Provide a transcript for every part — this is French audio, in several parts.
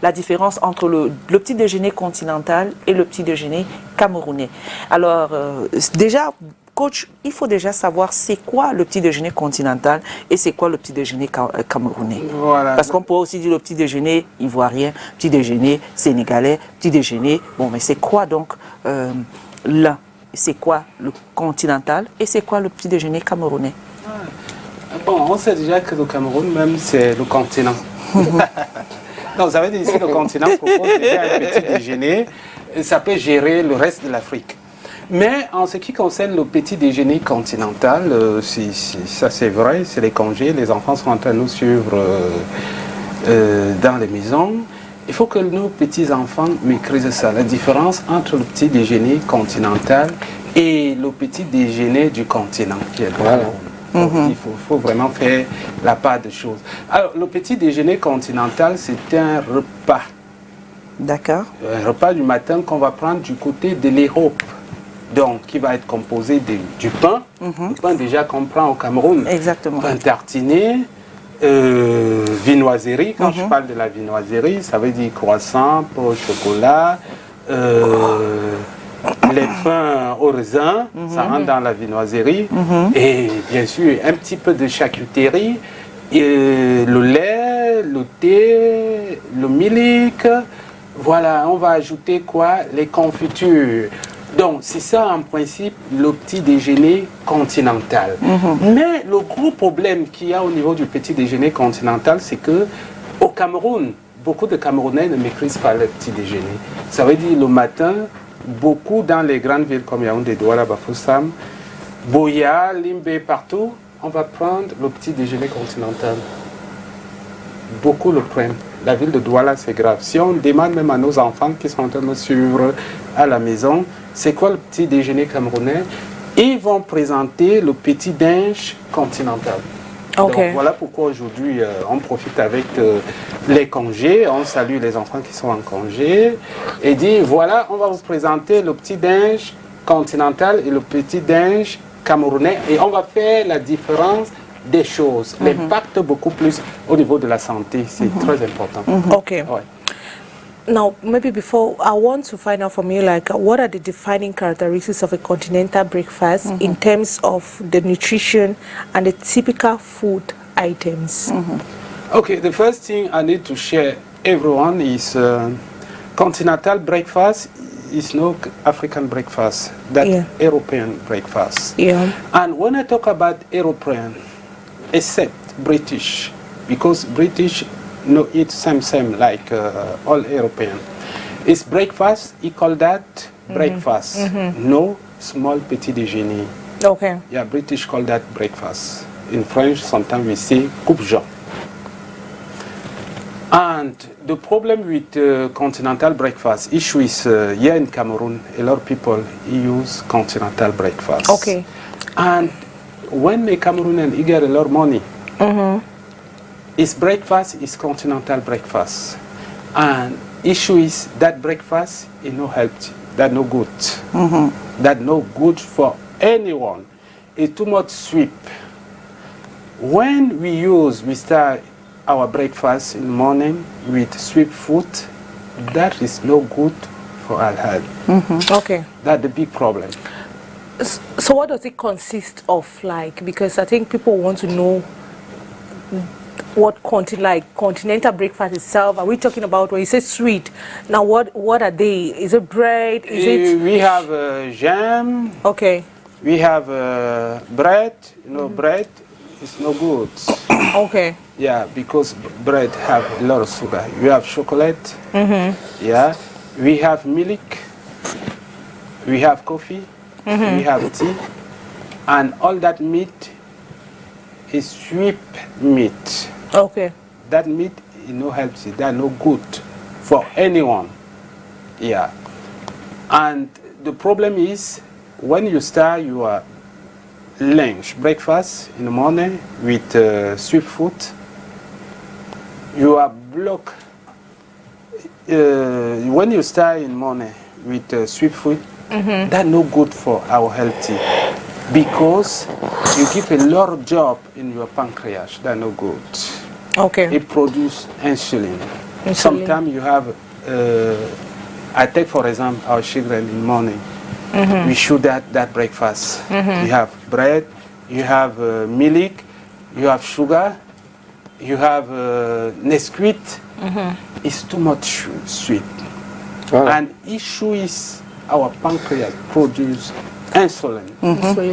la différence entre le petit déjeuner continental et le petit déjeuner camerounais. Alors, déjà, coach, il faut déjà savoir c'est quoi le petit déjeuner continental et c'est quoi le petit déjeuner camerounais. Voilà. Parce qu'on peut aussi dire le petit déjeuner ivoirien, petit déjeuner sénégalais, petit déjeuner... Bon, mais c'est quoi donc l'un? C'est quoi le continental et c'est quoi le petit déjeuner camerounais? Bon, on sait déjà que le Cameroun même c'est le continent. Donc, vous savez ici le continent propose déjà un petit déjeuner, ça peut gérer le reste de l'Afrique. Mais en ce qui concerne le petit déjeuner continental, ça c'est vrai, c'est les congés, les enfants sont en train de nous suivre dans les maisons. Il faut que nos petits-enfants maîtrisent ça, la différence entre le petit déjeuner continental et le petit déjeuner du continent qui est le Cameroun. Donc, il faut vraiment faire la part de choses. Alors, le petit déjeuner continental, c'est un repas. D'accord. Un repas du matin qu'on va prendre du côté de l'Europe. Donc, qui va être composé du pain. Le pain déjà qu'on prend au Cameroun. Exactement. Pain tartiné, viennoiserie. Quand je parle de la viennoiserie, ça veut dire croissant, pain au chocolat, les pains au raisin, ça rentre dans la viennoiserie. Et bien sûr, un petit peu de charcuterie, le lait, le thé, le milik. Voilà, on va ajouter quoi? Les confitures. Donc, c'est ça en principe le petit déjeuner continental. Mais le gros problème qu'il y a au niveau du petit déjeuner continental, c'est que au Cameroun, beaucoup de Camerounais ne maîtrisent pas le petit déjeuner. Ça veut dire le matin, beaucoup dans les grandes villes comme Yaoundé, Douala, Bafoussam, Boya, Limbe, partout, on va prendre le petit déjeuner continental. Beaucoup le prennent. La ville de Douala, c'est grave. Si on demande même à nos enfants qui sont en train de nous suivre à la maison, c'est quoi le petit déjeuner camerounais? Ils vont présenter le petit déj continental. Donc voilà pourquoi aujourd'hui on profite avec les congés, on salue les enfants qui sont en congé et dit voilà, on va vous présenter le petit déj continental et le petit déj camerounais et on va faire la différence des choses, l'impact beaucoup plus au niveau de la santé, c'est très important. Okay. Ouais. Now, maybe before, I want to find out from you, like, what are the defining characteristics of a continental breakfast in terms of the nutrition and the typical food items? Okay, the first thing I need to share everyone is continental breakfast is no African breakfast, that European breakfast. Yeah. And when I talk about European, except British, because British no eat same like all European. It's breakfast, he call that breakfast. No small petit déjeuner. Okay. Yeah, British call that breakfast. In French, sometimes we say coupe-jean. And the problem with continental breakfast issue is here in Cameroon, a lot of people use continental breakfast. Okay. And when the Cameroonian he get a lot of money, his breakfast is continental breakfast. And issue is that breakfast is no healthy, that no good. That no good for anyone. It's too much sweet. When we start our breakfast in the morning with sweet food, that is no good for our health. Okay. That's the big problem. So what does it consist of, like? Because I think people want to know what continental breakfast itself. Are we talking about when you say sweet? Now, what are they? Is it bread? Is it? We have jam. Okay. We have bread. You know, bread is no good. Okay. Yeah, because bread have a lot of sugar. We have chocolate. Yeah. We have milk. We have coffee. We have tea. And all that meat is sweet meat. Okay. That meat is no healthy. That no good for anyone. Yeah. And the problem is when you start your lunch, breakfast in the morning with sweet food, you are blocked. When you start in the morning with sweet food, that's no good for our healthy because you give a lot of job in your pancreas. That's no good. Okay. It produces insulin. Sometimes you have, I take for example our children in the morning. We should that breakfast. You have bread, you have milk, you have sugar, you have Nesquik. It's too much sweet. Voilà. And issue is our pancreas produce insulin.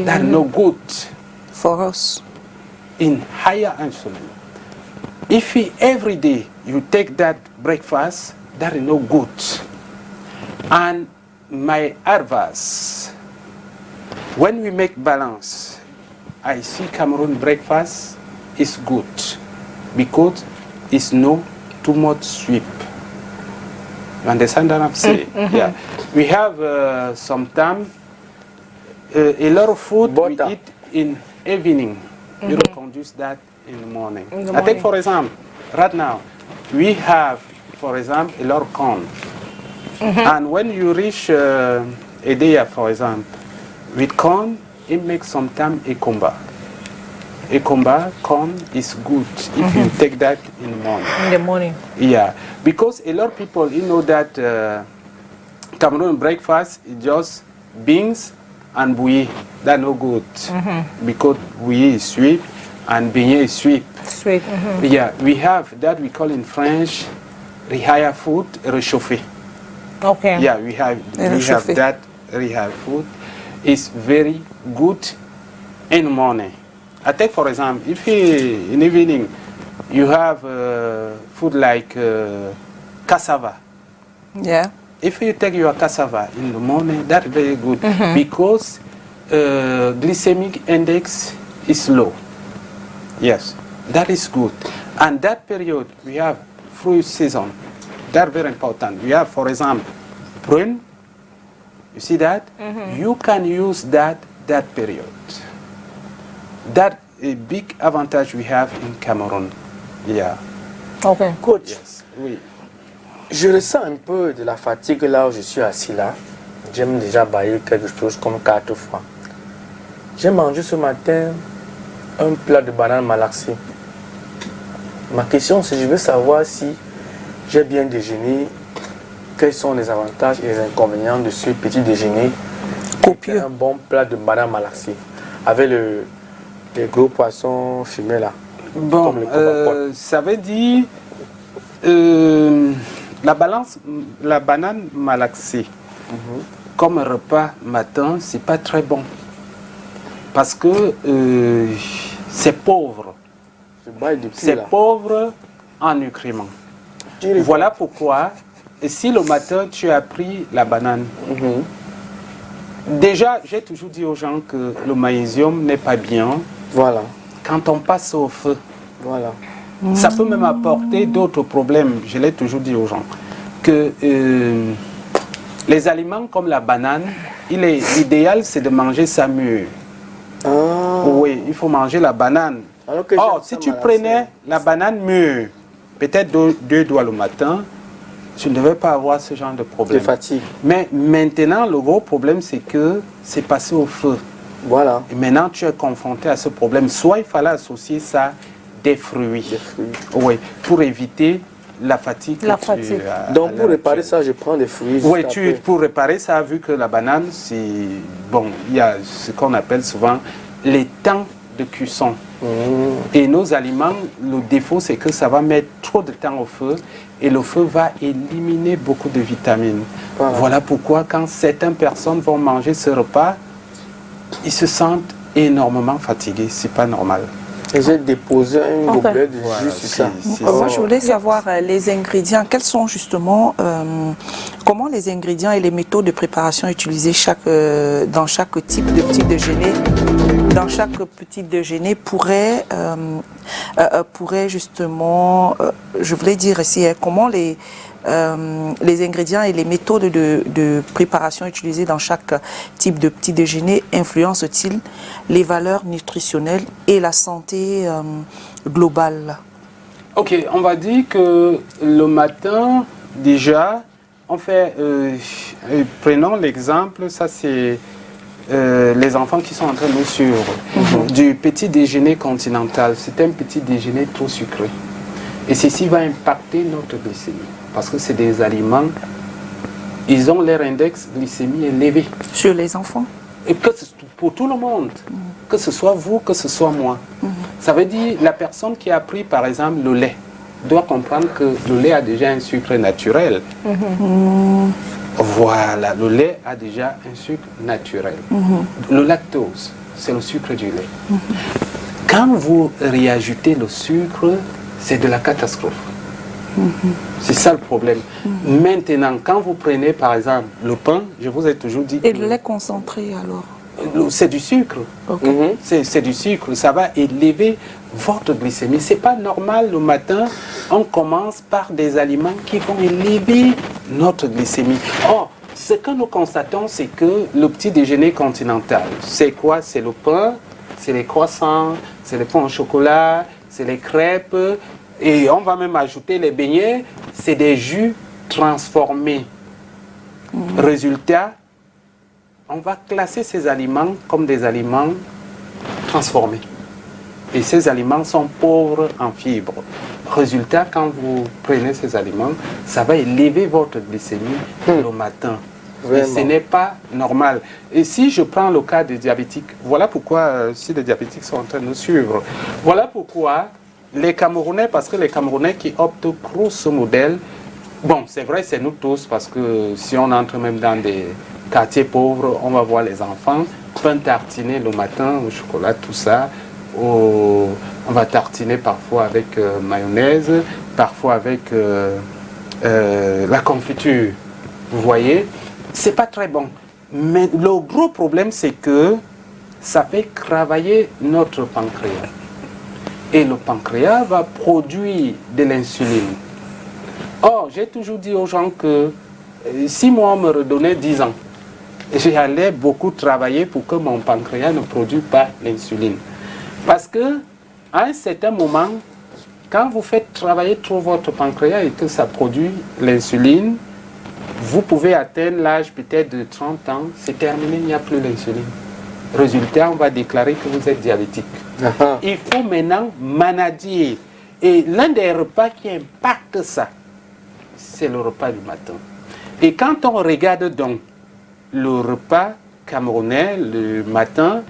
That's no good For us. in higher insulin. If every day you take that breakfast, that is no good. And my advice, when we make balance, I see Cameroon breakfast is good because it's no too much sweet. You understand what I'm saying? Yeah. We have sometimes a lot of food Butter. we eat in evening. You don't conduce that in the morning. In the I take morning. for example, right now, we have, for example, a lot of corn. And when you reach a day, for example, with corn, it makes sometimes a combat. A combat, corn is good if you take that in the morning. In the morning. Yeah, because a lot of people, you know that Cameroon breakfast is just beans and bouillie. That's no good because bouillie is sweet and beignet is sweet. Sweet. Yeah, we have that we call in French rihaya food réchauffé. Okay. Yeah, we have Réchauffé. that rihaya food. It's very good in the morning. I take for example, if in the evening you have food like cassava. Yeah. If you take your cassava in the morning, that's very good because glycemic index is low. Yes, that is good. And that period we have fruit season. That's very important. We have, for example, prune. You see that? You can use that period. That's a big advantage we have in Cameroon. Yeah. Okay. Coach, Yes. Oui. je ressens un peu de la fatigue là où je suis assis là. J'aime déjà bailler quelque chose comme 4 fois. J'ai mangé ce matin un plat de banane malaxée. Ma question c'est, je veux savoir si j'ai bien déjeuné, quels sont les avantages et les inconvénients de ce petit déjeuner. Copieux. Un bon plat de banane malaxée avec les gros poissons fumés là. Bon, Comme le coca-cola. ça veut dire la banane malaxée comme repas matin, c'est pas très bon parce que c'est pauvre. Je baille depuis C'est là. pauvre en nutriments. Voilà pourquoi, si le matin tu as pris la banane, déjà j'ai toujours dit aux gens que le magnésium n'est pas bien Voilà, quand on passe au feu. voilà. Ça peut même apporter d'autres problèmes. Je l'ai toujours dit aux gens que les aliments comme la banane, l'idéal c'est de manger ça mûr. Ah. Oui, il faut manger la banane. Alors que Or, j'aime si ça tu malaxé. prenais la banane mûre, peut-être deux doigts le matin, tu ne devais pas avoir ce genre de De problème. fatigue. Mais maintenant, le gros problème, c'est que c'est passé au feu. Voilà. Et maintenant, tu es confronté à ce problème. Soit il fallait associer ça des fruits. Des fruits. Oui, pour éviter la fatigue. La que tu fatigue. as Donc à pour l'heure réparer actuelle. ça, je prends des fruits. Oui, juste après. pour réparer ça, vu que la banane, c'est... Bon, il y a ce qu'on appelle souvent les temps de cuisson. Et nos aliments, le défaut, c'est que ça va mettre trop de temps au feu et le feu va éliminer beaucoup de vitamines. Voilà. Voilà pourquoi quand certaines personnes vont manger ce repas, ils se sentent énormément fatigués. C'est pas normal. Et j'ai déposé un Ok. gobelet de Voilà, jus sur ça. Moi, je voulais savoir les ingrédients. Quels sont justement, comment les ingrédients et les méthodes de préparation utilisées dans chaque type de petit déjeuner, dans chaque petit déjeuner pourrait justement, je voulais dire ici, comment les ingrédients et les méthodes de préparation utilisées dans chaque type de petit déjeuner influencent-ils les valeurs nutritionnelles et la santé globale? Ok, on va dire que le matin, déjà, on fait, prenons l'exemple, ça c'est les enfants qui sont en train de nous suivre, du petit déjeuner continental. C'est un petit déjeuner trop sucré. Et ceci va impacter notre glycémie. Parce que c'est des aliments, ils ont leur index glycémie élevé. Sur les enfants? Et que pour tout le monde, que ce soit vous, que ce soit moi. Ça veut dire la personne qui a pris par exemple le lait doit comprendre que le lait a déjà un sucre naturel. Voilà, le lait a déjà un sucre naturel. Le lactose, c'est le sucre du lait. Quand vous réajoutez le sucre, c'est de la catastrophe. C'est ça le problème. Maintenant, quand vous prenez par exemple le pain, je vous ai toujours dit Et que le lait concentré alors? c'est du sucre. C'est du sucre. Ça va élever votre glycémie. C'est pas normal le matin, on commence par des aliments qui vont élever notre glycémie. Or, ce que nous constatons, c'est que le petit déjeuner continental, c'est quoi? C'est le pain, c'est les croissants, c'est les pains au chocolat, c'est les crêpes, et on va même ajouter les beignets, c'est des jus transformés. Résultat, on va classer ces aliments comme des aliments transformés. Et ces aliments sont pauvres en fibres. Résultat, quand vous prenez ces aliments, ça va élever votre glycémie le matin. Et ce n'est pas normal. Et si je prends le cas des diabétiques, voilà pourquoi, si les diabétiques sont en train de nous suivre, voilà pourquoi les Camerounais, parce que les Camerounais qui optent pour ce modèle, bon, c'est vrai, c'est nous tous, parce que si on entre même dans des quartiers pauvres, on va voir les enfants, pain tartiné le matin, au chocolat, tout ça. On va tartiner parfois avec mayonnaise, parfois avec la confiture. Vous voyez, c'est pas très bon. Mais le gros problème, c'est que ça fait travailler notre pancréas. Et le pancréas va produire de l'insuline. Or, j'ai toujours dit aux gens que si moi on me redonnait 10 ans, j'allais beaucoup travailler pour que mon pancréas ne produise pas l'insuline. Parce que à un certain moment, quand vous faites travailler trop votre pancréas et que ça produit l'insuline, vous pouvez atteindre l'âge peut-être de 30 ans, c'est terminé, il n'y a plus l'insuline. Résultat, on va déclarer que vous êtes diabétique. Il faut maintenant manager. Et l'un des repas qui impacte ça, c'est le repas du matin. Et quand on regarde donc le repas camerounais le matin,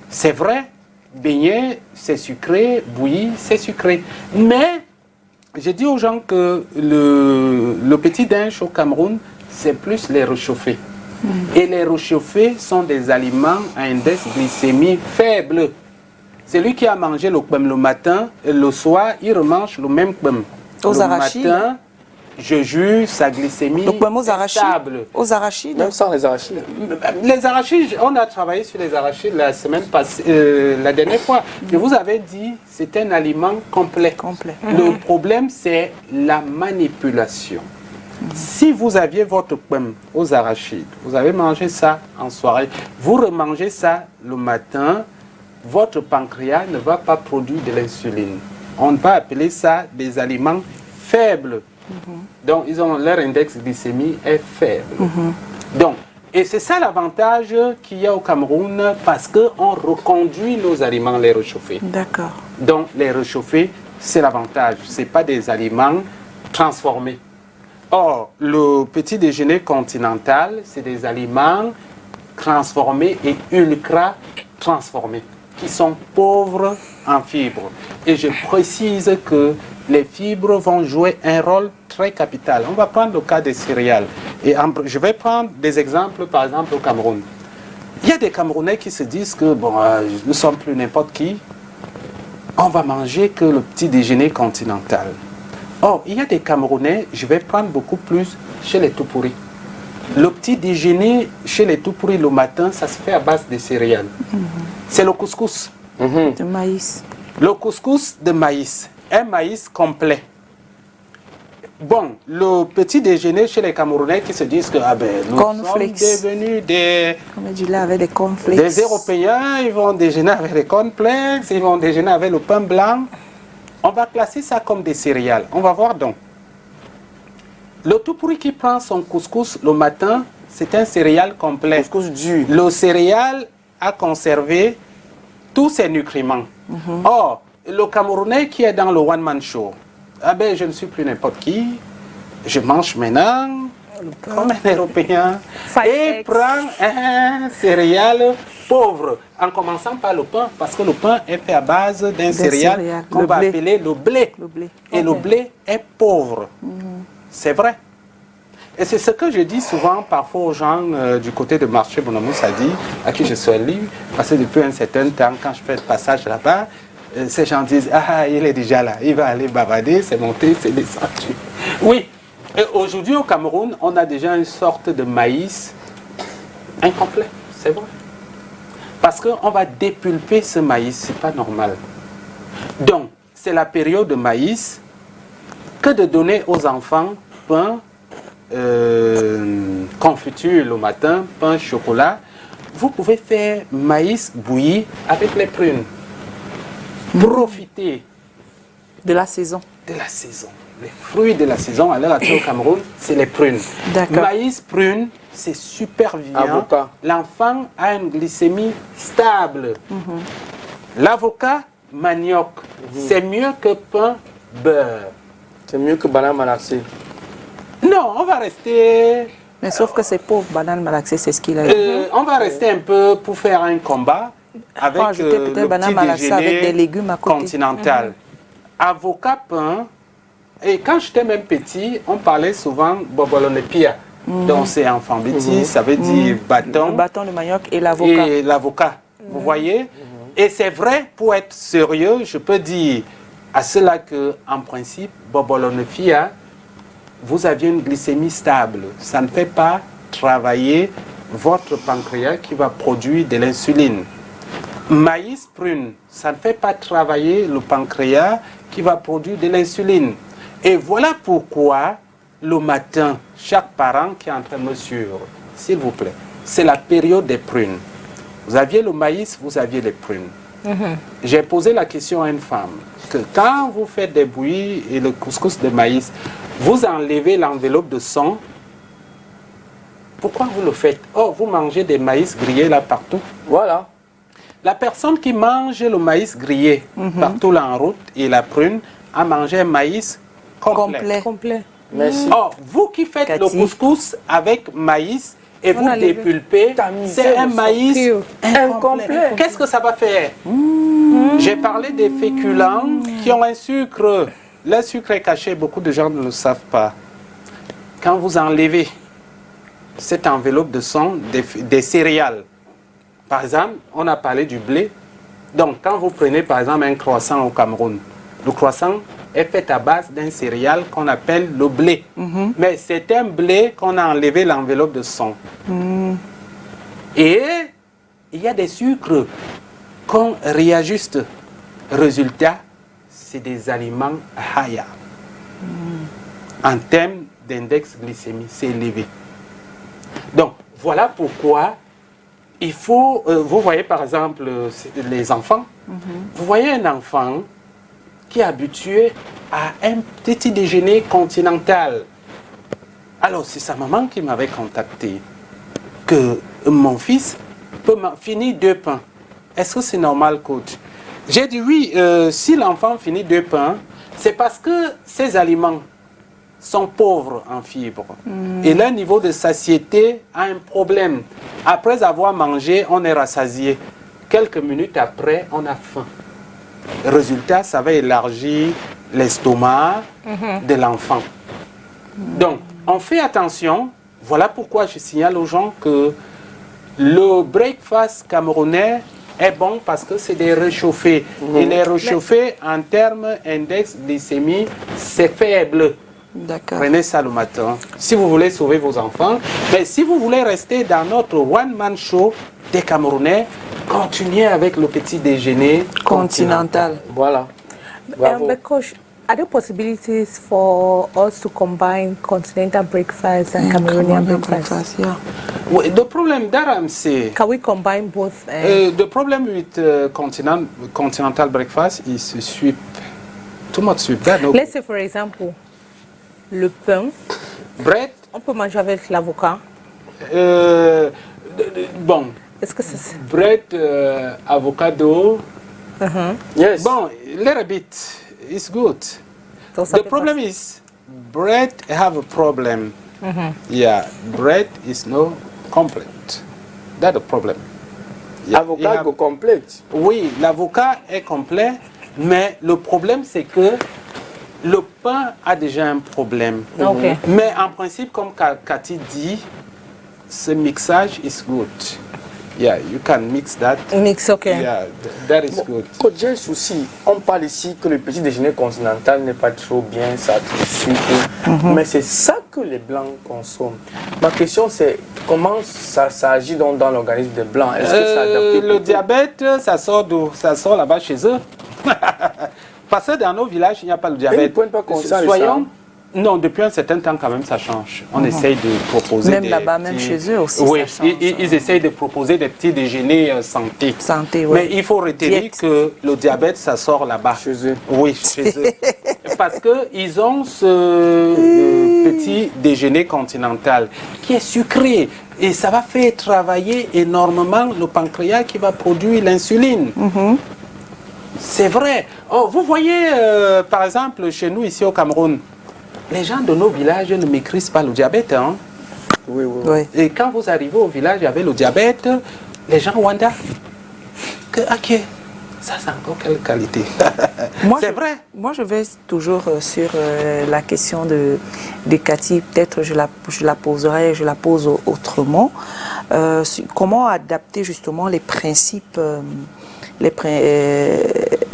c'est vrai, beignet, c'est sucré, bouilli, c'est sucré. Mais je dis aux gens que le petit dinge au Cameroun, c'est plus les réchauffés. Et les réchauffés sont des aliments à index glycémie faible. Celui qui a mangé le kbem le matin, et le soir, il remange le même kbem. Aux arachides. Matin, je juge sa glycémie est stable. Aux arachides? Même sans les arachides. Les arachides, on a travaillé sur les arachides la semaine passée, la dernière fois. Je vous avais dit, c'est un aliment complet. Le problème, c'est la manipulation. Si vous aviez votre pomme aux arachides, vous avez mangé ça en soirée, vous remangez ça le matin, votre pancréas ne va pas produire de l'insuline. On va appeler ça des aliments faibles. Donc, ils ont, leur index glycémie est faible. Donc, et c'est ça l'avantage qu'il y a au Cameroun parce qu'on reconduit nos aliments, les réchauffés. D'accord. Donc, les réchauffés, c'est l'avantage. Ce n'est pas des aliments transformés. Or, le petit déjeuner continental, c'est des aliments transformés et ultra transformés, qui sont pauvres en fibres. Et je précise que les fibres vont jouer un rôle très capital. On va prendre le cas des céréales. Et je vais prendre des exemples, par exemple, au Cameroun. Il y a des Camerounais qui se disent que, bon, nous ne sommes plus n'importe qui. On va manger que le petit déjeuner continental. Or, il y a des Camerounais, je vais prendre beaucoup plus chez les Toupouri. Le petit déjeuner chez les Toupouri le matin, ça se fait à base de céréales. C'est le couscous. De maïs. Le couscous de maïs. Un maïs complet. Bon, le petit déjeuner chez les Camerounais qui se disent que nous sommes devenus des... On a dit là avec des cornflakes. Des Européens, ils vont déjeuner avec les cornflakes, ils vont déjeuner avec le pain blanc. On va classer ça comme des céréales. On va voir donc. Le Toupouri qui prend son couscous le matin, c'est un céréal complet. Couscous dur. Le céréal a conservé tous ses nutriments. Or, le Camerounais qui est dans le one-man show, ah ben, je ne suis plus n'importe qui, je mange maintenant comme un Européen et prends un céréale pauvre, en commençant par le pain, parce que le pain est fait à base d'un céréale qu'on va appeler le blé. Et le blé est pauvre. C'est vrai. Et c'est ce que je dis souvent parfois aux gens du côté de marché Bonamou Sadi, à qui je suis allé, parce que depuis un certain temps, quand je fais le passage là-bas, ces gens disent, ah, il est déjà là, il va aller bavarder, c'est monté, c'est descendu. Oui, et aujourd'hui au Cameroun, on a déjà une sorte de maïs incomplet, c'est vrai. Parce qu'on va dépulper ce maïs, c'est pas normal. Donc, c'est la période de maïs que de donner aux enfants pain, confiture le matin, pain, chocolat. Vous pouvez faire maïs bouilli avec les prunes. Profitez de la saison. De la saison. Les fruits de la saison, à l'heure actuelle au Cameroun, c'est les prunes. Maïs, prune, c'est super vivant. L'enfant a une glycémie stable. L'avocat, manioc, c'est mieux que pain, beurre. C'est mieux que banane malaxée. Non, on va rester... Mais sauf que c'est pauvre, banane malaxée, c'est ce qu'il a dit. On va rester un peu pour faire un combat avec le petit déjeuner avec des légumes à côté. Continental. Avocat, pain. Et quand j'étais même petit, on parlait souvent bobolonepia. Donc c'est enfant bêtise, ça veut dire bâton. Le bâton de manioc et l'avocat. Et l'avocat, vous voyez. Et c'est vrai, pour être sérieux, je peux dire à cela que, en principe, bobolonepia, vous aviez une glycémie stable. Ça ne fait pas travailler votre pancréas qui va produire de l'insuline. Maïs, prune, ça ne fait pas travailler le pancréas qui va produire de l'insuline. Et voilà pourquoi, le matin, chaque parent qui est en train de me suivre, s'il vous plaît, c'est la période des prunes. Vous aviez le maïs, vous aviez les prunes. J'ai posé la question à une femme, que quand vous faites des bouillies et le couscous de maïs, vous enlevez l'enveloppe de son. Pourquoi vous le faites? Oh, vous mangez des maïs grillés là partout. Voilà. La personne qui mange le maïs grillé partout là en route et la prune a mangé un maïs complet. Merci. Oh, vous qui faites le couscous avec maïs et vous dépulpez, c'est un maïs incomplet. Qu'est-ce que ça va faire? J'ai parlé des féculents qui ont un sucre. Le sucre est caché, beaucoup de gens ne le savent pas. Quand vous enlevez cette enveloppe de son des céréales, par exemple, on a parlé du blé. Donc, quand vous prenez par exemple un croissant au Cameroun, le croissant est fait à base d'un céréal qu'on appelle le blé. Mais c'est un blé qu'on a enlevé l'enveloppe de son. Et il y a des sucres qu'on réajuste. Résultat, c'est des aliments haya. En termes d'index glycémique, c'est élevé. Donc, voilà pourquoi il faut... vous voyez par exemple les enfants. Vous voyez un enfant qui est habitué à un petit déjeuner continental. Alors, c'est sa maman qui m'avait contacté que mon fils peut finir 2 pains. Est-ce que c'est normal, coach? J'ai dit oui, si l'enfant finit 2 pains, c'est parce que ces aliments sont pauvres en fibres. Et leur niveau de satiété a un problème. Après avoir mangé, on est rassasié. Quelques minutes après, on a faim. Résultat, ça va élargir l'estomac de l'enfant. Donc, on fait attention. Voilà pourquoi je signale aux gens que le breakfast camerounais est bon parce que c'est des réchauffés. Et les réchauffés, en termes d'index glycémie, c'est faible. Prenez ça le matin. Si vous voulez sauver vos enfants, mais si vous voulez rester dans notre one-man show des Camerounais, continuez avec le petit déjeuner continental. Voilà. But coach, are there possibilities for us to combine continental breakfast and Cameroonian breakfast? Yeah. Well, the problem that I'm saying, Can we combine both? the problem with continental breakfast is sweet. Too much sweet. Let's say, for example, le pain. Bread. On peut manger avec l'avocat. Bon. Est-ce que c'est bread, avocado. Yes. Bon, little bit is good. Donc, ça The peut problem passer. is bread have a problem. Yeah, bread is no complete. That's the problem. Yeah, Avocat you have- complète. Oui, l'avocat est complet, mais le problème c'est que le pain a déjà un problème. Ok. Mais en principe, comme Cathy dit, ce mixage is good. Yeah, you can mix that. Mix, ok. Yeah, that is good. Coach, j'ai un souci. On parle ici que le petit déjeuner continental n'est pas trop bien, ça a trop de sucre. Mais c'est ça que les Blancs consomment. Ma question c'est comment ça agit donc dans l'organisme des Blancs? Est-ce que ça adapté Le diabète, ça sort d'où? Ça sort là-bas chez eux. Parce que dans nos villages, il n'y a pas le diabète. ils ne prennent pas conscience de Soyons... ça. Non, depuis un certain temps, quand même, ça change. On essaye de proposer Même des là-bas, même petits- chez eux aussi, Oui, ça change. ils essayent de proposer des petits déjeuners santé. Santé, oui. Mais il faut retenir Diète. que le diabète, ça sort là-bas. Chez eux. Oui, chez eux. Parce qu'ils ont ce petit déjeuner continental qui est sucré. Et ça va faire travailler énormément le pancréas qui va produire l'insuline. C'est vrai. Oh, vous voyez, par exemple, chez nous, ici au Cameroun, les gens de nos villages ne maîtrisent pas le diabète. Hein? Oui, oui. Oui. Et quand vous arrivez au village avec le diabète, les gens wonder que, ok, ça c'est encore quelle qualité. C'est vrai. Moi, je vais toujours sur la question de Cathy. Peut-être je la poserai, je la pose autrement. Comment adapter justement les principes,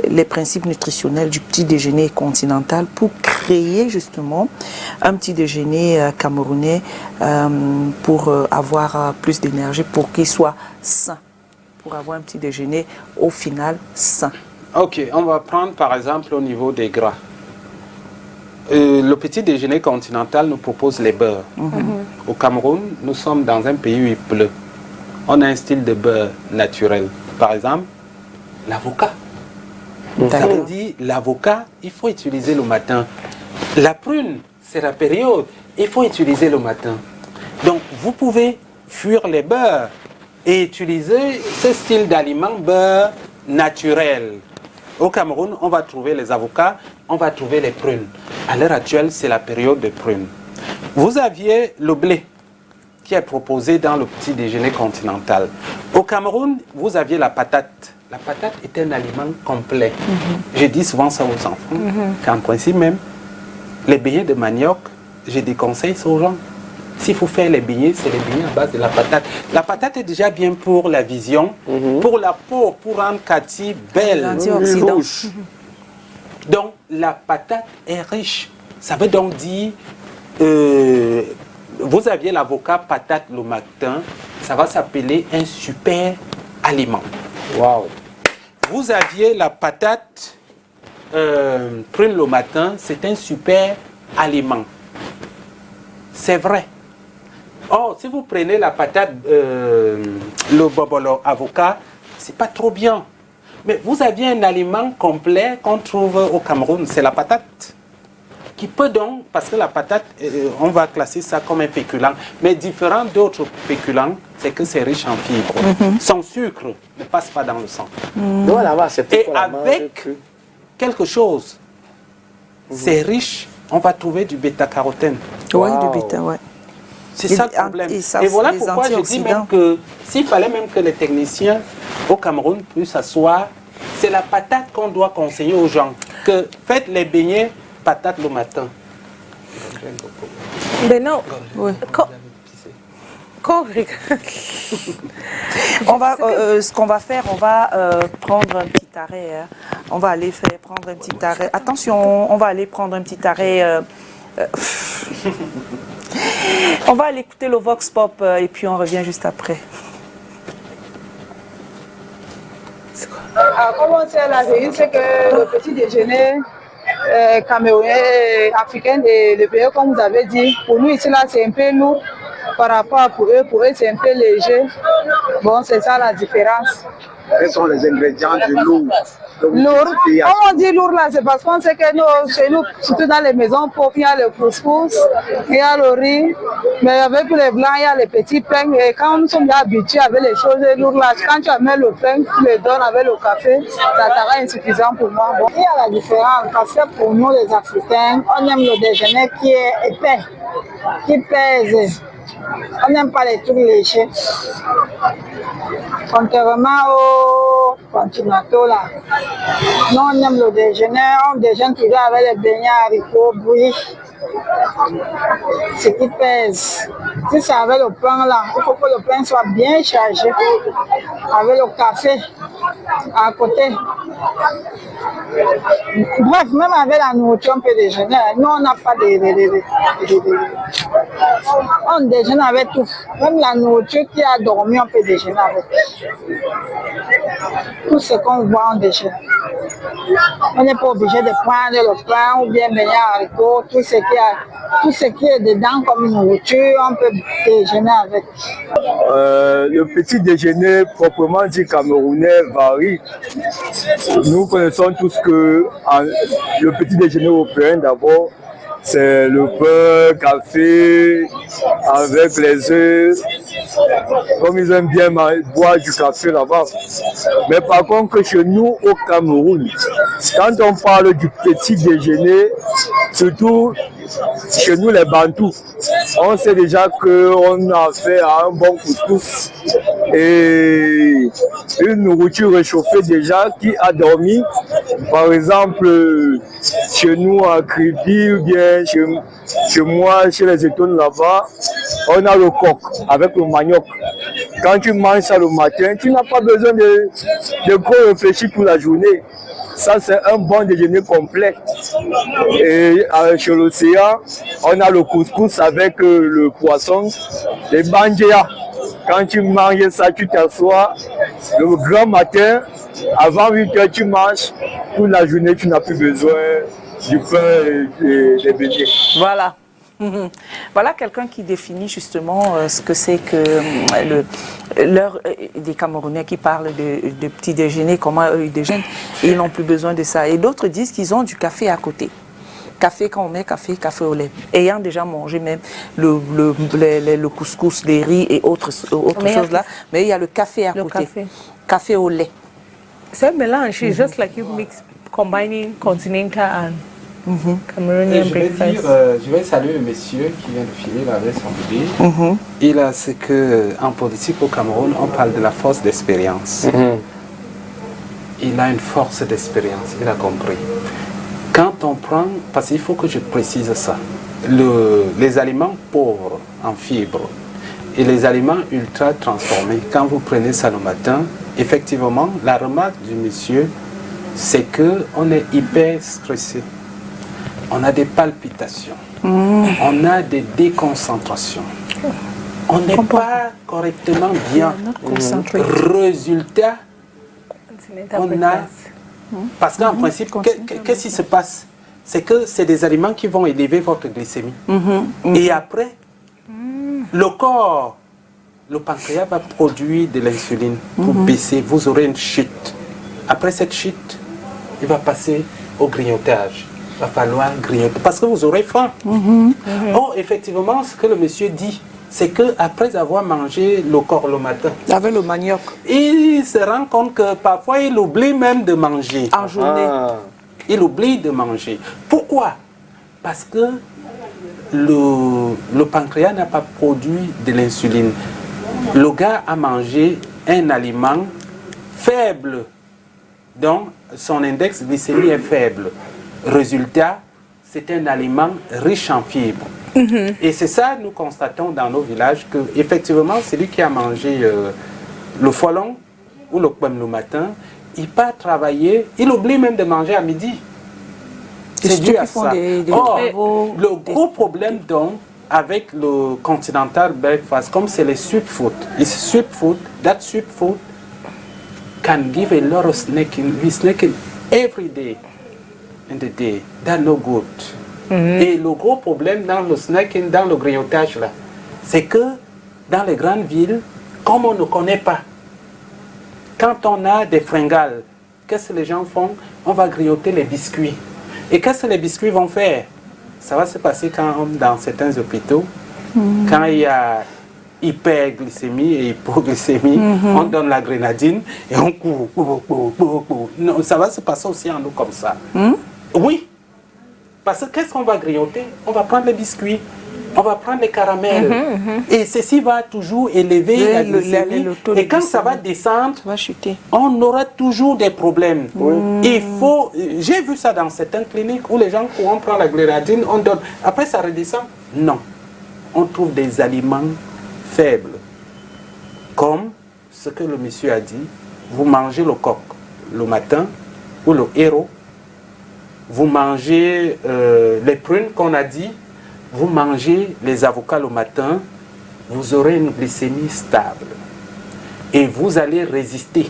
les principes nutritionnels du petit déjeuner continental pour créer justement un petit déjeuner camerounais pour avoir plus d'énergie, pour qu'il soit sain, pour avoir un petit déjeuner au final sain. Ok, on va prendre par exemple au niveau des gras. Le petit déjeuner continental nous propose les beurres. Au Cameroun, nous sommes dans un pays où il pleut. On a un style de beurre naturel. Par exemple, l'avocat. Ça veut dire l'avocat, il faut utiliser le matin. La prune, c'est la période, il faut utiliser le matin. Donc, vous pouvez fuir les beurres et utiliser ce style d'aliment beurre naturel. Au Cameroun, on va trouver les avocats, on va trouver les prunes. À l'heure actuelle, c'est la période de prunes. Vous aviez le blé qui est proposé dans le petit déjeuner continental. Au Cameroun, vous aviez la patate. La patate est un aliment complet. Je dis souvent ça aux enfants, qu'en principe même, les beignets de manioc, je déconseille ça aux gens. S'il faut faire les beignets, c'est les beignets à base de la patate. La patate est déjà bien pour la vision, pour la peau, pour rendre Cathy belle, Antioxydant. rouge. Donc, la patate est riche. Ça veut donc dire, vous aviez l'avocat patate le matin, ça va s'appeler un super aliment. Waouh. Vous aviez la patate prune le matin, c'est un super aliment. C'est vrai. Oh, si vous prenez la patate, le bobolo avocat, c'est pas trop bien. Mais vous aviez un aliment complet qu'on trouve au Cameroun, c'est la patate. Qui peut donc, parce que la patate, on va classer ça comme un féculent, mais différent d'autres féculents, c'est que c'est riche en fibres. Son sucre ne passe pas dans le sang. Donc on va accepter Et qu'on la mange avec crue. quelque chose, c'est riche, on va trouver du bêta-carotène. Oui, Wow. du bêta, ouais. C'est Et ça le des problème. et Et voilà les pourquoi je dis antioxydants. même que s'il fallait même que les techniciens au Cameroun puissent s'asseoir, c'est la patate qu'on doit conseiller aux gens. Que faites les beignets patate le matin. Mais non, Oui. quand On va, ce qu'on va faire, on va prendre un petit arrêt. Hein. On va aller prendre un petit arrêt. Attention, on va aller prendre un petit arrêt. On va aller écouter le Vox Pop et puis on revient juste après. Comment c'est la vie, c'est que le petit déjeuner camerounais, africain, et le pays, comme vous avez dit, pour nous ici là c'est un peu lourd par rapport à pour eux c'est un peu léger. Bon, c'est ça la différence. quels sont les ingrédients de lourd? Lourd. Quand on dit lourd là, c'est parce qu'on sait que nous, chez nous, surtout dans les maisons pauvres, il y a le couscous, il y a le riz, mais avec les blancs, il y a les petits pains. Et quand nous sommes habitués avec les choses lourdes là, quand tu amènes le pain, tu le donnes avec le café, ça sera insuffisant pour moi. Bon, il y a la différence parce que pour nous les Africains, on aime le déjeuner qui est épais, qui pèse. On n'aime pas les trucs légers. Contrairement aux continentaux là. Nous on aime le déjeuner, on déjeune toujours avec les beignets, haricots, bouillis. Ce qui pèse. Si c'est avec le pain là, il faut que le pain soit bien chargé. Avec le café à côté. Bref, même avec la nourriture, on peut déjeuner. Nous, on n'a pas on déjeune avec tout. Même la nourriture qui a dormi, on peut déjeuner avec. Tout ce qu'on voit, on déjeune. On n'est pas obligé de prendre le pain ou bien beignet haricots, tout ce qui est dedans comme une nourriture, on peut déjeuner avec. Le petit déjeuner proprement dit camerounais varie. Nous connaissons tous que le petit déjeuner européen d'abord, c'est le pain, café, avec les œufs, comme ils aiment bien boire du café là-bas. Mais par contre, chez nous, au Cameroun, quand on parle du petit déjeuner, surtout chez nous les Bantous, on sait déjà qu'on a affaire à un bon couscous et une nourriture réchauffée déjà qui a dormi. Par exemple, chez nous à Kribi ou bien chez moi, chez les étoiles là-bas, on a le coq avec le manioc. Quand tu manges ça le matin, tu n'as pas besoin de gros réfléchir pour la journée. Ça, c'est un bon déjeuner complet. Et chez l'océan, on a le couscous avec le poisson, les bandjéas. Quand tu manges ça, tu t'assois. Le grand matin, avant 8 heures, tu manges. Pour la journée, tu n'as plus besoin du pain et des beignets. Voilà. Voilà quelqu'un qui définit justement ce que c'est que des Camerounais qui parlent de petit déjeuner, comment eux ils déjeunent, et ils n'ont plus besoin de ça. Et d'autres disent qu'ils ont du café à côté. Café, quand on met café au lait. Ayant déjà mangé même le couscous, les riz et autres choses là, mais il y a le café à côté. Café au lait. C'est un mélange. It's just like you mix combining continental and Cameroonian breakfast. Je vais saluer le monsieur qui vient de filer là avec son bébé. Il a ce qu'en politique au Cameroun, on parle de la force d'expérience. Il a une force d'expérience, il a compris. Quand on prend, parce qu'il faut que je précise ça, les aliments pauvres en fibres et les aliments ultra transformés, quand vous prenez ça le matin, effectivement, la remarque du monsieur, c'est qu'on est hyper stressé. On a des palpitations, on a des déconcentrations, on n'est pas correctement bien. Résultat, on a... Parce qu'en principe, qu'est-ce qui se passe? C'est que c'est des aliments qui vont élever votre glycémie. Et après, le corps, le pancréas va produire de l'insuline pour baisser. Vous aurez une chute. Après cette chute, il va passer au grignotage. Il va falloir grignoter parce que vous aurez faim. Or, effectivement, ce que le monsieur dit, c'est qu'après avoir mangé le corps le matin, avec le manioc, il se rend compte que parfois il oublie même de manger. En journée. Il oublie de manger. Pourquoi? Parce que le pancréas n'a pas produit de l'insuline. Le gars a mangé un aliment faible, donc son index glycémique est faible. Résultat, c'est un aliment riche en fibres. Et c'est ça, nous constatons dans nos villages, que effectivement, celui qui a mangé le foilon ou le pomme le matin, il part travailler, il oublie même de manger à midi. C'est dû à ça. Le gros problème donc, avec le continental breakfast, comme c'est les sweet food, that sweet food can give a lot of snacking. We snacking every day in the day. That's no good. Et le gros problème dans le snacking, dans le grignotage là, c'est que dans les grandes villes, comme on ne connaît pas quand on a des fringales, qu'est-ce que les gens font? On va grignoter les biscuits. Et qu'est-ce que les biscuits vont faire? Ça va se passer quand, dans certains hôpitaux, quand il y a hyperglycémie et hypoglycémie, on donne la grenadine et on court. Non, ça va se passer aussi en nous comme ça. Oui, parce que qu'est-ce qu'on va grignoter? On va prendre les biscuits, on va prendre les caramels. Et ceci va toujours élever la glycémie. Et quand ça va descendre, Ça va chuter. on aura toujours des problèmes. Il faut, j'ai vu ça dans certaines cliniques où les gens, on prend la grenadine, on donne, après ça redescend. Non, on trouve des aliments faibles, comme ce que le monsieur a dit, vous mangez le coq le matin, ou le héros, vous mangez les prunes qu'on a dit, vous mangez les avocats le matin, vous aurez une glycémie stable. Et vous allez résister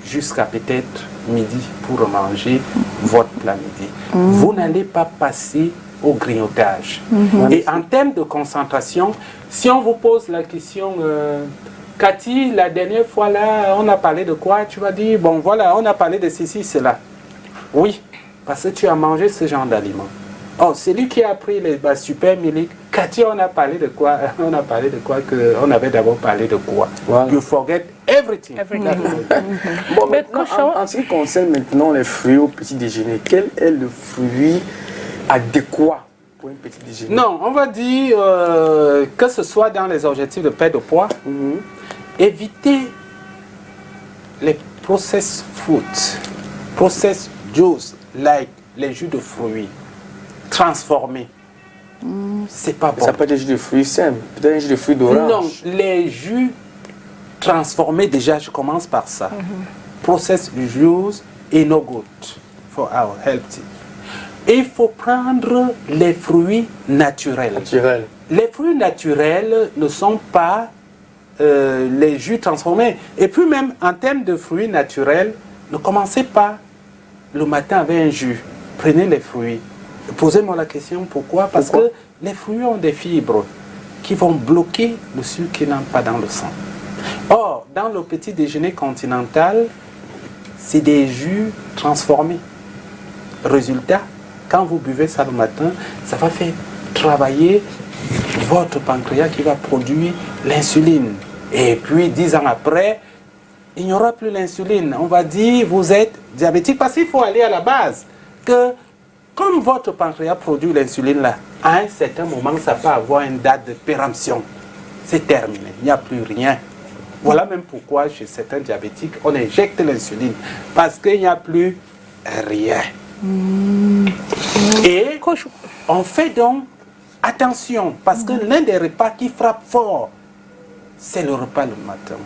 jusqu'à peut-être midi pour manger votre plat midi. Vous n'allez pas passer au grignotage. Et en termes de concentration, si on vous pose la question, Cathy, la dernière fois là, on a parlé de quoi? Tu vas dire, bon voilà, on a parlé de ceci, cela. Oui, parce que tu as mangé ce genre d'aliments. Oh, celui qui a pris les super miliques, Cathy, on a parlé de quoi? On a parlé de quoi? On avait d'abord parlé de quoi? Voilà. You forget everything. Bon, maintenant, en ce qui concerne maintenant les fruits au petit déjeuner, quel est le fruit adéquat pour un petit déjeuner? Non, on va dire que ce soit dans les objectifs de perte de poids, évitez les processed foods, processed juice, like les jus de fruits transformés. C'est pas bon. Ça peut être des jus de fruits simples, peut-être un jus de fruits d'orange. Non, les jus transformés, déjà, je commence par ça. Processed juice is no good for our health. Il faut prendre les fruits naturels. Les fruits naturels ne sont pas les jus transformés. Et puis même en termes de fruits naturels, ne commencez pas le matin avec un jus. Prenez les fruits. Posez-moi la question pourquoi? Parce que les fruits ont des fibres qui vont bloquer le sucre qui n'entre pas dans le sang. Or, dans le petit déjeuner continental, c'est des jus transformés. Résultat, quand vous buvez ça le matin, ça va faire travailler votre pancréas qui va produire l'insuline. Et puis, 10 ans après, il n'y aura plus l'insuline. On va dire, vous êtes diabétique, parce qu'il faut aller à la base. Que, comme votre pancréas produit l'insuline là, à un certain moment, ça peut avoir une date de péremption. C'est terminé, il n'y a plus rien. Voilà même pourquoi chez certains diabétiques, on injecte l'insuline. Parce qu'il n'y a plus rien. Et on fait donc attention, parce que l'un des repas qui frappe fort, c'est le repas le matin.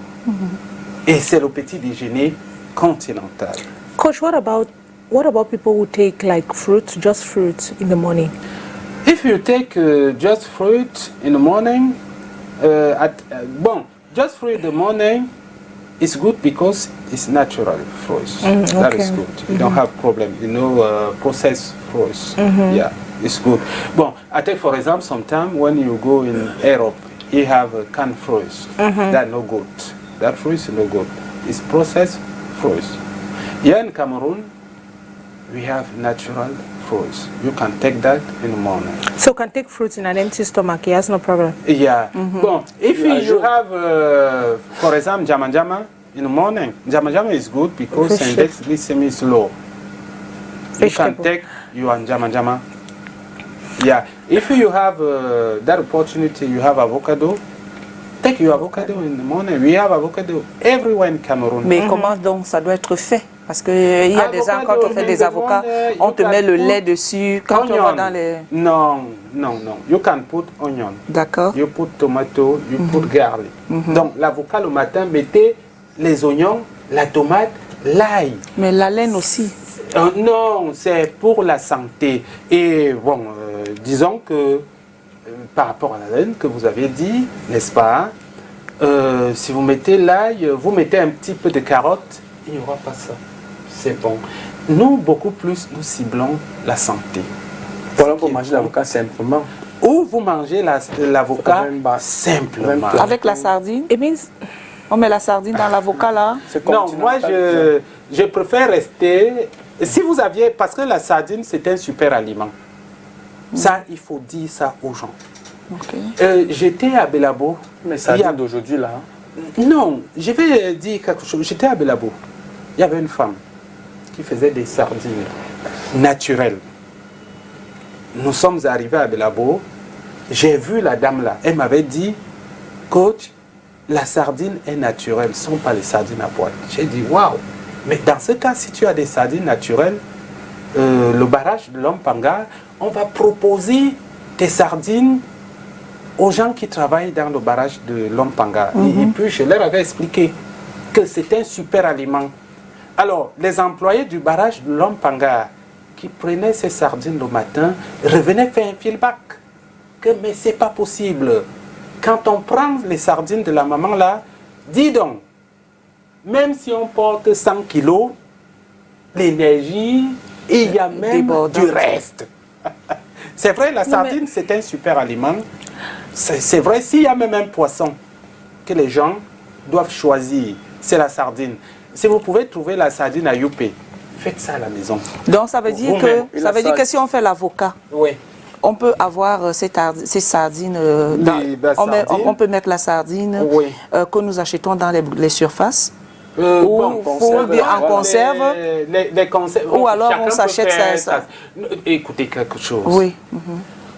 Et c'est le petit déjeuner continental. Coach, what about people who take like just fruits in the morning? If you take just fruit in the morning, just fruit in the morning is good because it's natural fruits. That is good. You don't have problem. You know, processed fruits. Yeah, it's good. Bon, I take for example, sometimes when you go in Europe, you have canned fruits. That's no good. That fruit is no good. It's processed fruits. Here in Cameroon, we have natural fruits. You can take that in the morning. So can take fruits in an empty stomach, he has no problem. Yeah. Bon, if you have, for example, jama in the morning, jama is good because index glycemic is low. You can take your jama. Yeah. If you have that opportunity, you have avocado. Take your avocado in the morning. We have avocado everywhere in Cameroon. Mais comment donc ça doit être fait? Parce qu'il y a des gens, quand on fait des avocats, on te met le lait dessus. Quand on va dans les... Non. You can put onion. D'accord. You put tomato, you put garlic. Donc l'avocat le matin, mettez les oignons, la tomate, l'ail. Mais la laine aussi. Non, c'est pour la santé. Et bon, disons que par rapport à la laine que vous avez dit, n'est-ce pas? Si vous mettez l'ail, vous mettez un petit peu de carotte, il n'y aura pas ça. C'est bon. Nous, beaucoup plus, nous ciblons la santé. Voilà pour manger l'avocat simplement. Ou vous mangez l'avocat simplement. Avec la sardine? It means On met la sardine dans l'avocat là. Non, moi je préfère rester. Si vous aviez, parce que la sardine c'est un super aliment. Ça, il faut dire ça aux gens. Okay. J'étais à Belabo. Mais sardine d'aujourd'hui là. Non, je vais dire quelque chose. J'étais à Belabo. Il y avait une femme qui faisait des sardines naturelles. Nous sommes arrivés à Belabo. J'ai vu la dame là. Elle m'avait dit, coach, la sardine est naturelle, ce ne sont pas les sardines à boîte. J'ai dit, waouh! Mais dans ce cas, si tu as des sardines naturelles, le barrage de Lompanga, on va proposer tes sardines aux gens qui travaillent dans le barrage de Lompanga. Et puis, je leur avais expliqué que c'était un super aliment. Alors, les employés du barrage de Lompanga qui prenaient ces sardines le matin revenaient faire un feedback. Mais c'est pas possible. Quand on prend les sardines de la maman là, dis donc, même si on porte 100 kilos, l'énergie, il y a même du reste. C'est vrai, la sardine, c'est un super aliment. C'est vrai, s'il y a même un poisson que les gens doivent choisir, c'est la sardine. Si vous pouvez trouver la sardine à Youpé, faites ça à la maison. Donc ça veut dire que si on fait l'avocat, oui, on peut avoir ces sardines, on peut mettre la sardine que nous achetons dans les surfaces. Ou en conserve. Les conserves. Ou alors on s'achète ça. Écoutez quelque chose. Oui.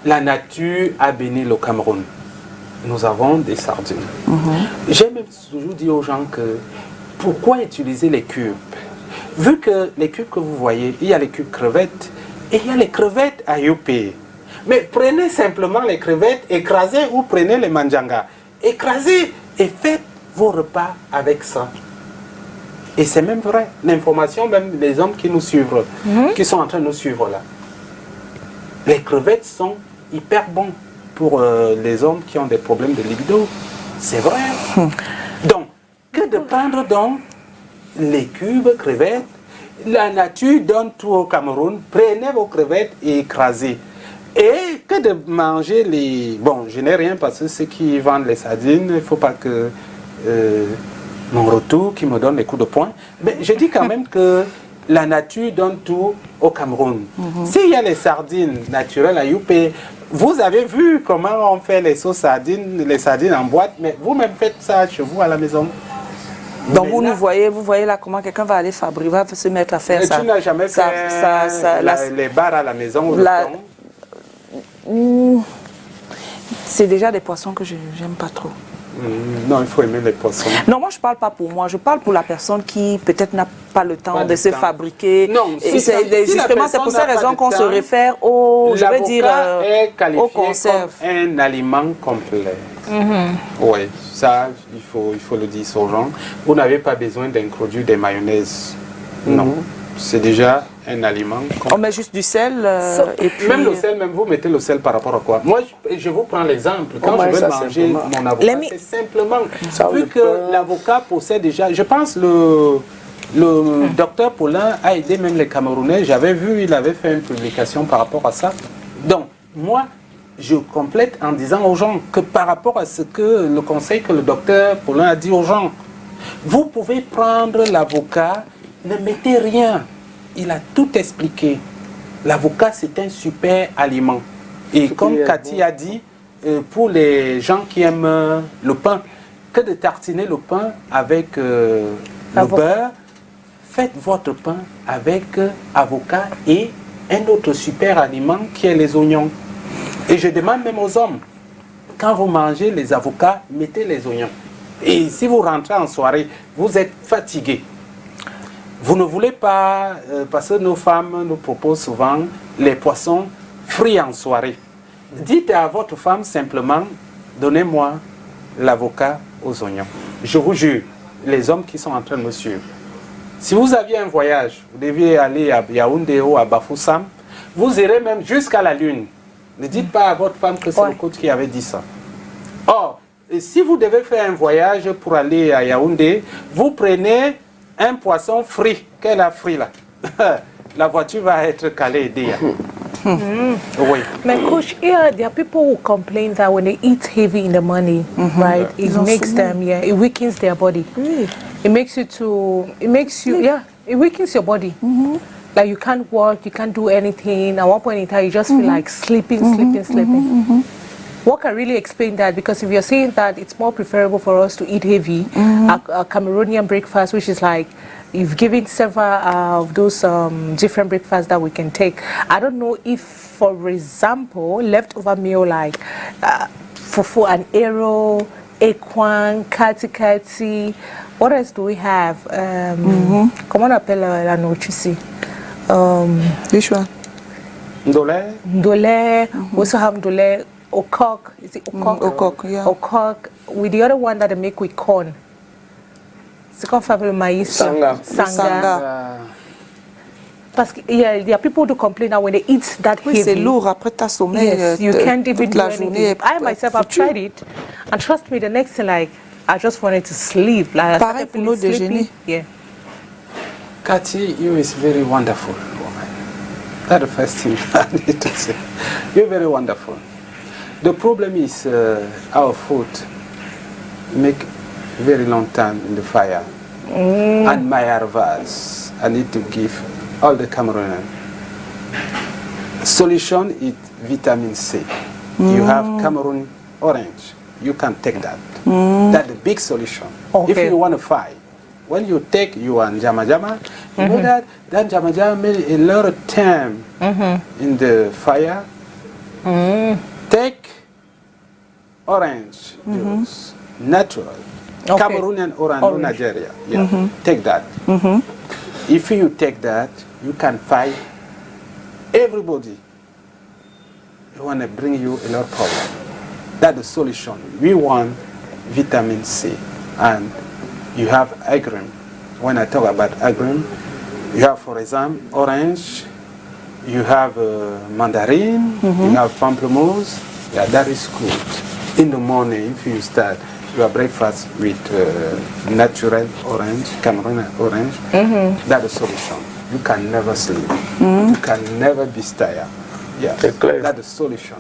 La nature a béni le Cameroun. Nous avons des sardines. J'ai même toujours dit aux gens que pourquoi utiliser les cubes? Vu que les cubes que vous voyez, il y a les cubes crevettes et il y a les crevettes à Youpé. Mais prenez simplement les crevettes, écrasez ou prenez les manjanga. Écrasez et faites vos repas avec ça. Et c'est même vrai. L'information, même les hommes qui nous suivent, qui sont en train de nous suivre là. Les crevettes sont hyper bons pour les hommes qui ont des problèmes de libido. C'est vrai. Donc, que de prendre donc les cubes crevettes, la nature donne tout au Cameroun, prenez vos crevettes et écrasez. Et que de manger les... Bon, je n'ai rien parce que ceux qui vendent les sardines, il ne faut pas que mon retour qui me donne les coups de poing. Mais je dis quand même que la nature donne tout au Cameroun. S'il y a les sardines naturelles à Youpé, vous avez vu comment on fait les sauces sardines, les sardines en boîte, mais vous-même faites ça chez vous à la maison. Donc vous voyez là comment quelqu'un va aller fabriquer, va se mettre à faire ça. Tu n'as jamais fait les bars à la maison c'est déjà des poissons que je n'aime pas trop. Non, il faut aimer les poissons. Non, moi je parle pas pour moi, je parle pour la personne qui peut-être n'a pas le temps de se fabriquer. Non, justement, c'est pour ces raisons qu'on se réfère au, je vais dire, aux conserves. Un aliment complet. Oui, ça, il faut le dire aux gens. Vous n'avez pas besoin d'introduire des mayonnaises. Non, c'est déjà un aliment complet. On met juste du sel et puis... Même le sel, même vous mettez le sel par rapport à quoi? Moi, je vous prends l'exemple. Quand je vais manger mon avocat, c'est simplement... Vu que l'avocat possède déjà... Je pense le docteur Paulin a aidé même les Camerounais. J'avais vu, il avait fait une publication par rapport à ça. Donc, moi, je complète en disant aux gens que par rapport à ce que le conseil que le docteur Paulin a dit aux gens, vous pouvez prendre l'avocat, ne mettez rien. Il a tout expliqué. L'avocat, c'est un super aliment. Et comme Cathy a dit, pour les gens qui aiment le pain, que de tartiner le pain avec le beurre, faites votre pain avec avocat et un autre super aliment qui est les oignons. Et je demande même aux hommes, quand vous mangez les avocats, mettez les oignons. Et si vous rentrez en soirée, vous êtes fatigué. Vous ne voulez pas, parce que nos femmes nous proposent souvent les poissons frits en soirée. Dites à votre femme simplement, donnez-moi l'avocat aux oignons. Je vous jure, les hommes qui sont en train de me suivre, si vous aviez un voyage, vous deviez aller à Yaoundé ou à Bafoussam, vous irez même jusqu'à la Lune. Ne dites pas à votre femme que c'est le coach qui avait dit ça. Or, si vous devez faire un voyage pour aller à Yaoundé, vous prenez un poisson frit. Qu'elle a frit là? La voiture va être calée déjà. Oui. My coach, yeah, there are people who complain that when they eat heavy in the morning, right, it makes them, it weakens their body. It makes you, it weakens your body. Like you can't walk, you can't do anything. At one point in time, you just feel like sleeping. What can really explain that? Because if you're saying that it's more preferable for us to eat heavy, a Cameroonian breakfast, which is like, you've given several of those different breakfasts that we can take. I don't know if, for example, leftover meal like fufu and arrow, ekwang, kati. What else do we have? Comment on appelle la nourriture? Which one? Ndolé. Ndolé. We also have ndolé, okok. Is it okok? Okok, yeah. Okok. With the other one that they make with corn. C'est qu'on fait le maïs. Sanga. Parce que there are people who complain that when they eat that heavy, c'est lourd. Après ta sommeil, yes, you can't even do la anything. journée. I myself have tried it, and trust me, the next thing, like, I just wanted to sleep. Like, pareil pour nos déjeuners. Yeah. Cathy, you is very wonderful woman. That's the first thing I need to say. You're very wonderful. The problem is our food make very long time in the fire. And my advice, I need to give all the Cameroonians. Solution is vitamin C. You have Cameroon orange. You can take that. That's the big solution. Okay. If you want to fight, when you take your Njama, you know that Njama made a lot of time in the fire. Take orange juice, natural. Okay. Cameroonian orange, Nigeria. Yeah. Take that. If you take that, you can fight everybody. You want to bring you a lot of problem. That's the solution. We want vitamin C, and you have agrim. When I talk about agrim, you have, for example, orange. You have mandarin. You have pamplemousse. Yeah, that is good. In the morning, if you start your breakfast with natural orange, Cameroon orange, that's the solution. You can never sleep. You can never be tired. Yeah, that's the solution.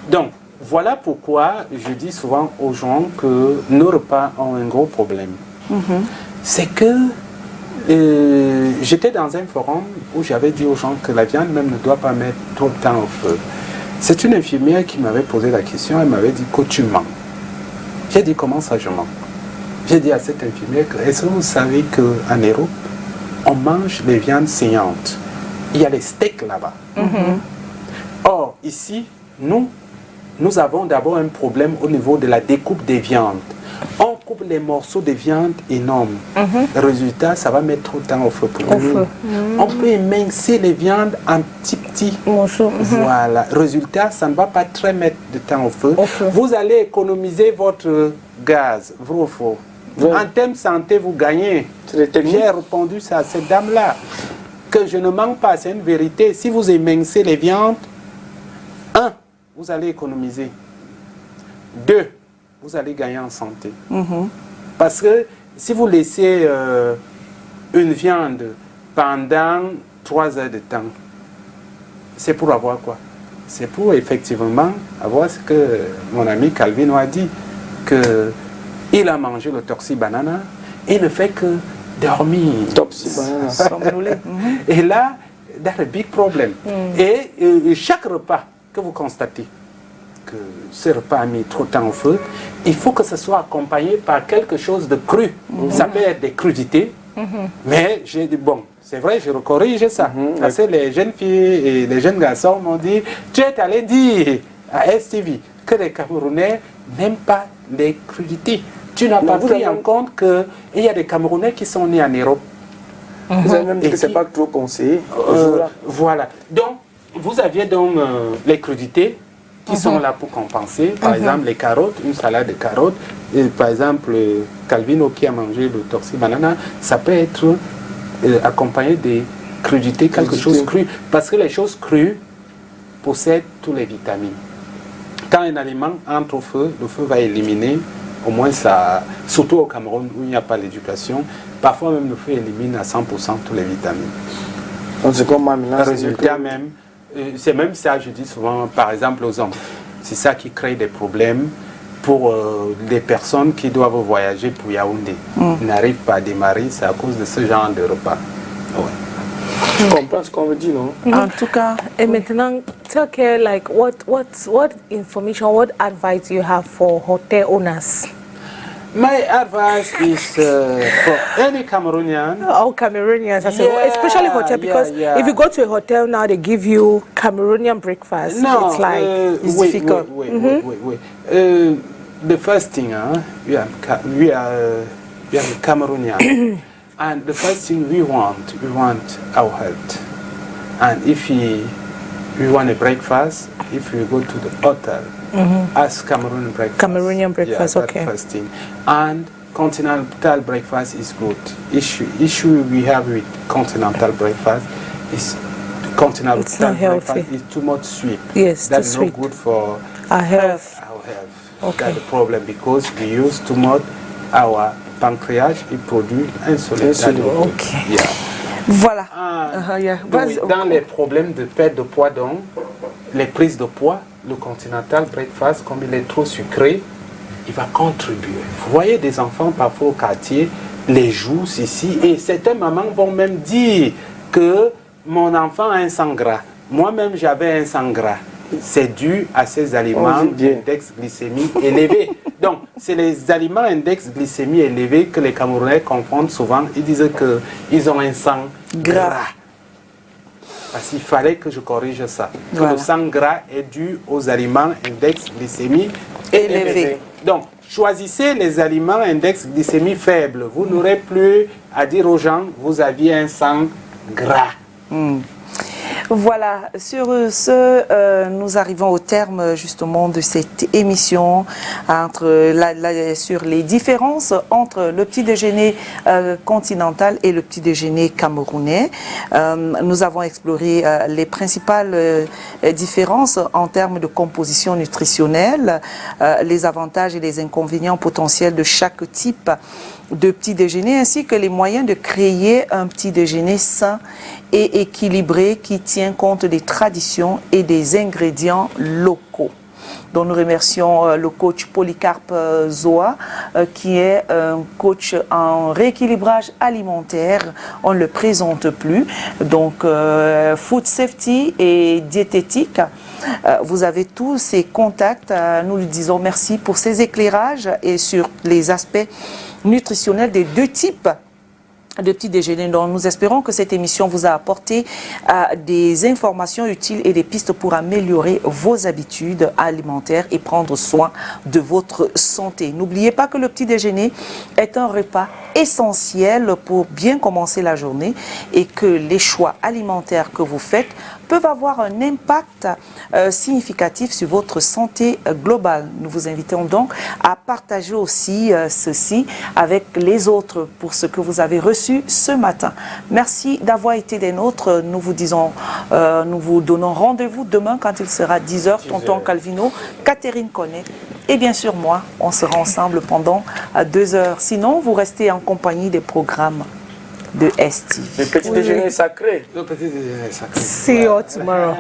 Donc, voilà pourquoi je dis souvent aux gens que nos repas ont un gros problème. C'est que j'étais dans un forum où j'avais dit aux gens que la viande même ne doit pas mettre trop de temps au feu. C'est une infirmière qui m'avait posé la question, elle m'avait dit que tu mens. J'ai dit comment ça je mens. J'ai dit à cette infirmière que est-ce que vous savez qu'en Europe, on mange les viandes saignantes. Il y a les steaks là-bas. Or, ici, nous avons d'abord un problème au niveau de la découpe des viandes. On coupe les morceaux de viande énormes. Le résultat, ça va mettre trop de temps au feu pour nous. On peut émincer les viandes en petits morceaux. Voilà. Résultat, ça ne va pas très mettre de temps au feu. Vous allez économiser votre gaz, vrai ou faux. En termes de santé, vous gagnez. J'ai répondu à cette dame-là que je ne manque pas, c'est une vérité. Si vous émincez les viandes, 1, vous allez économiser. 2, vous allez gagner en santé. Parce que si vous laissez une viande pendant 3 heures de temps, c'est pour avoir quoi? C'est pour effectivement avoir ce que mon ami Calvin a dit, qu'il a mangé le torsi banana et il ne fait que dormir. Et là, that's a big problem. Et chaque repas que vous constatez que ce repas a mis trop de temps au feu, il faut que ce soit accompagné par quelque chose de cru. Ça peut être des crudités, mais j'ai dit, bon, c'est vrai, je corrige ça. Parce que les jeunes filles et les jeunes garçons m'ont dit, tu es allé dire à STV que les Camerounais n'aiment pas les crudités. Tu n'as pas pris en compte qu'il y a des Camerounais qui sont nés en Europe. Vous avez même dit que ce n'est pas trop conseillé. Voilà. Donc, vous aviez donc les crudités qui sont là pour compenser. Par exemple, les carottes, une salade de carottes. Et par exemple, Calvino qui a mangé le torsi banana, ça peut être accompagné des crudités, quelque chose cru. Parce que les choses crues possèdent toutes les vitamines. Quand un aliment entre au feu, le feu va éliminer, au moins ça, surtout au Cameroun où il n'y a pas l'éducation, parfois même le feu élimine à 100% toutes les vitamines. Donc c'est comme un mélange. Résultat même, c'est même ça, je dis souvent, par exemple, aux hommes. C'est ça qui crée des problèmes pour les personnes qui doivent voyager pour Yaoundé. Ils n'arrivent pas à démarrer, c'est à cause de ce genre de repas. Ouais. Je comprends ce qu'on veut dire, non? En tout cas, Et maintenant, tell Care, like, what information, what advice you have for hotel owners? My advice is for any Cameroonian. All Cameroonians, I say, especially hotel, because if you go to a hotel now, they give you Cameroonian breakfast. No, it's like it's difficult. Wait. The first thing, we are Cameroonian, and the first thing we want our health. And if we want a breakfast, if we go to the hotel, ask Cameroonian breakfast. Cameroonian breakfast, yeah, okay. First thing. And continental breakfast is good. Issue we have with continental breakfast is continental It's not breakfast healthy. is too much sweet. Yes, that's too not sweet. good for our health. our health. Okay. That's the problem because we use too much our pancréas, it produit insuline. Okay. Yeah. voilà. Ah, dans les problèmes de perte de poids, donc, les prises de poids, le continental breakfast, comme il est trop sucré, il va contribuer. Vous voyez des enfants parfois au quartier, les joues ici, et certaines mamans vont même dire que mon enfant a un sang gras. Moi-même, j'avais un sang gras. C'est dû à ces aliments index glycémie élevé. Donc, c'est les aliments index glycémie élevé que les Camerounais confondent souvent. Ils disent qu'ils ont un sang gras. Parce qu'il fallait que je corrige ça. Que le sang gras est dû aux aliments index glycémie élevé. Donc, choisissez les aliments index glycémie faible. Vous n'aurez plus à dire aux gens, vous aviez un sang gras. Voilà, sur ce, nous arrivons au terme justement de cette émission sur les différences entre le petit déjeuner continental et le petit déjeuner camerounais. Nous avons exploré les principales différences en termes de composition nutritionnelle, les avantages et les inconvénients potentiels de chaque type de petit déjeuner, ainsi que les moyens de créer un petit déjeuner sain et équilibré qui tient compte des traditions et des ingrédients locaux. Donc nous remercions le coach Polycarpe Zoa, qui est un coach en rééquilibrage alimentaire. On ne le présente plus. Donc food safety et diététique. Vous avez tous ces contacts. Nous lui disons merci pour ces éclairages et sur les aspects nutritionnels des deux types de petit déjeuner. Donc, nous espérons que cette émission vous a apporté des informations utiles et des pistes pour améliorer vos habitudes alimentaires et prendre soin de votre santé. N'oubliez pas que le petit déjeuner est un repas essentiel pour bien commencer la journée et que les choix alimentaires que vous faites peuvent avoir un impact significatif sur votre santé globale. Nous vous invitons donc à partager aussi ceci avec les autres pour ce que vous avez reçu ce matin. Merci d'avoir été des nôtres. Nous vous disons, nous vous donnons rendez-vous demain quand il sera 10h. Tonton Calvino, Catherine Connet et bien sûr moi, on sera ensemble pendant 2 heures. Sinon, vous restez en compagnie des programmes de STV. Le petit déjeuner sacré. Le petit déjeuner sacré. See you all tomorrow.